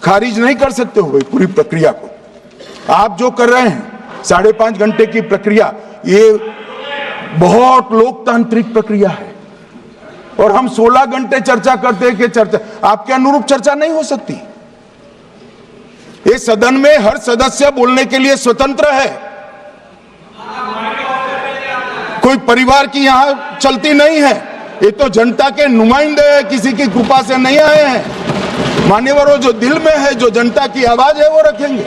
खारिज नहीं कर सकते हो भाई पूरी प्रक्रिया को। आप जो कर रहे हैं 5.5 घंटे की प्रक्रिया, ये बहुत लोकतांत्रिक प्रक्रिया है और हम 16 घंटे चर्चा करते हैं कि चर्चा आपके अनुरूप चर्चा नहीं हो सकती। ये सदन में हर सदस्य बोलने के लिए स्वतंत्र है, कोई परिवार की यहां चलती नहीं है। ये तो जनता के नुमाइंदे हैं, किसी की कृपा से नहीं आए हैं। मान्यवर, वो जो दिल में है, जो जनता की आवाज है, वो रखेंगे।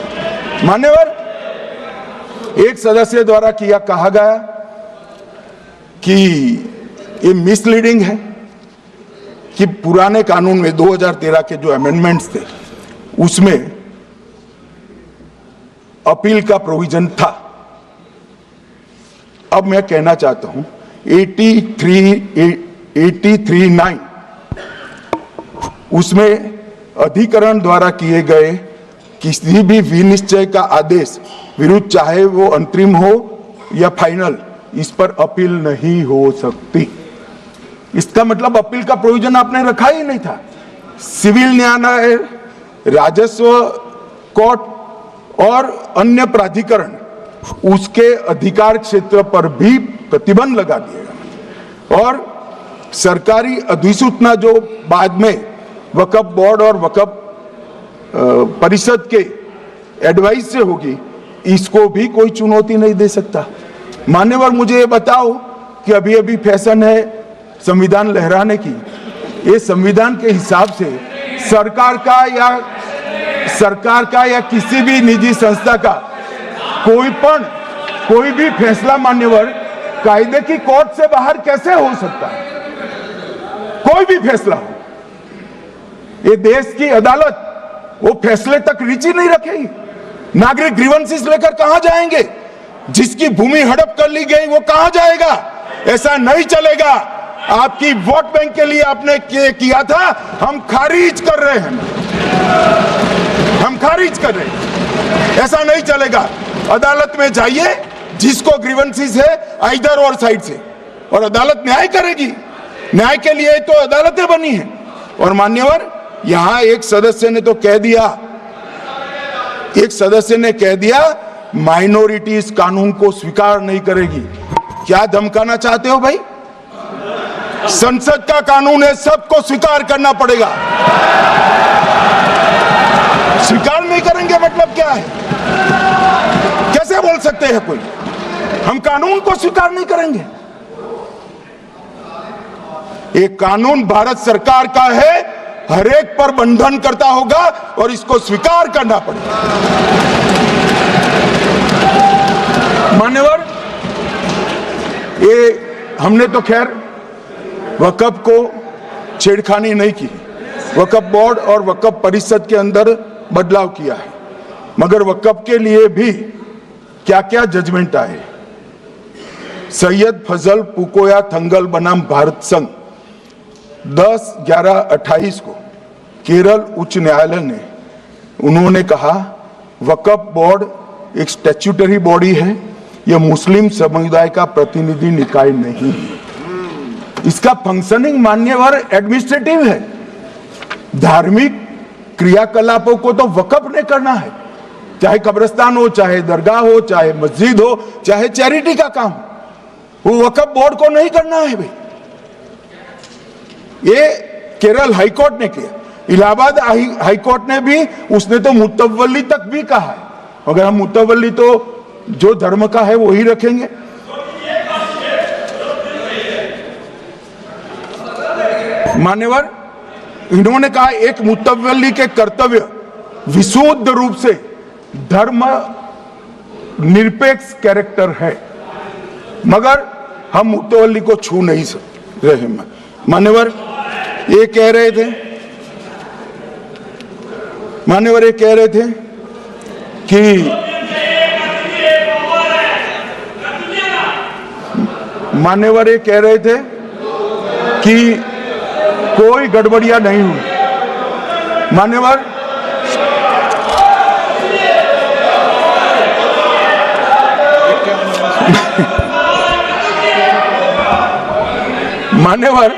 मान्यवर, एक सदस्य द्वारा कहा गया कि ये मिसलीडिंग है कि पुराने कानून में 2013 के जो अमेंडमेंट्स थे उसमें अपील का प्रोविजन था। अब मैं कहना चाहता हूं 83(9) उसमें अधिकरण द्वारा किए गए किसी भी विनिश्चय का आदेश विरुद्ध, चाहे वो अंतरिम हो या फाइनल, इस पर अपील नहीं हो सकती। इसका मतलब अपील का प्रोविजन आपने रखा ही नहीं था। सिविल न्यायालय, राजस्व कोर्ट और अन्य प्राधिकरण, उसके अधिकार क्षेत्र पर भी प्रतिबंध लगा दिया और सरकारी अधिसूचना जो बाद में वक्फ बोर्ड और वक्फ परिषद के एडवाइस से होगी, इसको भी कोई चुनौती नहीं दे सकता। मान्यवर, मुझे ये बताओ कि अभी अभी फैशन है संविधान लहराने की। ये संविधान के हिसाब से सरकार का या किसी भी निजी संस्था का कोई भी फैसला मान्यवर कायदे की कोर्ट से बाहर कैसे हो सकता है? कोई भी फैसला हो, ये देश की अदालत वो फैसले तक रुचि नहीं रखेगी। नागरिक ग्रीवेंसेस लेकर कहां जाएंगे? जिसकी भूमि हड़प कर ली गई वो कहां जाएगा? ऐसा नहीं चलेगा। आपकी वोट बैंक के लिए आपने किया था, हम खारिज कर रहे हैं, हम खारिज कर रहे हैं। ऐसा नहीं चलेगा। अदालत में जाइए, जिसको ग्रीवेंसेस है इधर और साइड से, और अदालत न्याय करेगी। न्याय के लिए तो अदालतें बनी हैं। और मान्यवर, यहां एक सदस्य ने कह दिया माइनॉरिटी इस कानून को स्वीकार नहीं करेगी। क्या धमकाना चाहते हो भाई? संसद का कानून है, सबको स्वीकार करना पड़ेगा। स्वीकार नहीं करेंगे मतलब क्या है? कैसे बोल सकते हैं कोई हम कानून को स्वीकार नहीं करेंगे? ये कानून भारत सरकार का है, हर एक पर बंधन करता होगा और इसको स्वीकार करना पड़ेगा। मान्यवर, ये हमने तो खैर वक्फ को छेड़खानी नहीं की। वक्फ बोर्ड और वक्फ परिषद के अंदर बदलाव किया है, मगर वक्फ के लिए भी क्या क्या जजमेंट आए। सैयद फजल पुकोया थंगल बनाम भारत संघ 10/11/28 को केरल उच्च न्यायालय ने उन्होंने कहा वक्फ बोर्ड एक स्टैट्यूटरी बॉडी है, यह मुस्लिम समुदाय का प्रतिनिधि निकाय नहीं है। इसका फंक्शनिंग मान्यवर एडमिनिस्ट्रेटिव है। धार्मिक क्रियाकलापों को तो वक्फ ने करना है, चाहे कब्रिस्तान हो, चाहे दरगाह हो, चाहे मस्जिद हो, चाहे चैरिटी का काम, वो वक्फ बोर्ड को नहीं करना है भाई। ये केरल हाईकोर्ट ने किया। इलाहाबाद हाईकोर्ट ने भी, उसने तो मुतवल्ली तक भी कहा है। अगर हम मुतवल्ली तो जो धर्म का है वही रखेंगे। मान्यवर, इन्होंने कहा एक मुतवल्ली के कर्तव्य विशुद्ध रूप से धर्म निरपेक्ष कैरेक्टर है, मगर हम मुतवल्ली को छू नहीं रहे। मान्यवर ये कह रहे थे कि मान्यवर ये कह रहे थे कि कोई गड़बड़ियां नहीं हुई। मान्यवर, मान्यवर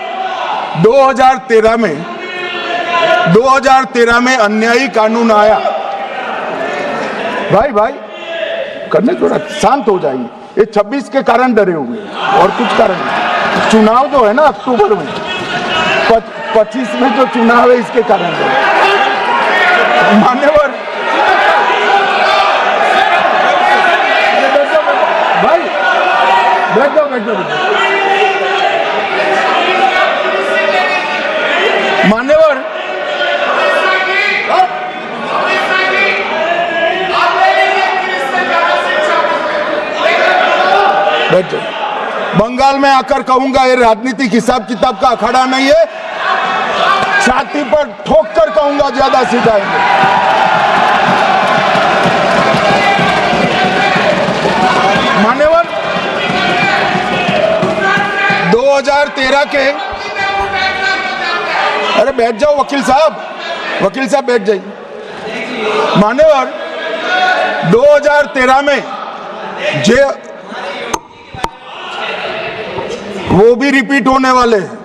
2013 में 2013 में अन्यायी कानून आया। भाई करने थोड़ा शांत हो जाइए। ये 26 के कारण डरे हुए हैं और कुछ कारण नहीं। चुनाव जो है ना अक्टूबर में, 25 में जो चुनाव है इसके कारण डरे। मान्यवर भाई बैठ जाओ। मान्यवर बैठ जाओ। बंगाल में आकर कहूंगा ये राजनीतिक हिसाब किताब का अखाड़ा नहीं है। छाती पर ठोक कर कहूंगा ज्यादा सिखाएंगे। मान्यवर 2013 के, अरे बैठ जाओ वकील साहब बैठ जाइए। मान्यवर 2013 में जे वो भी रिपीट होने वाले हैं।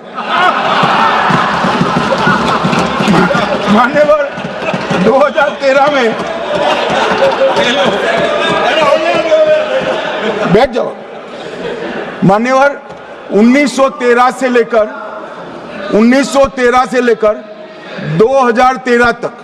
मान्यवर 2013 में बैठ जाओ। मान्यवर 1913 से लेकर 2013 तक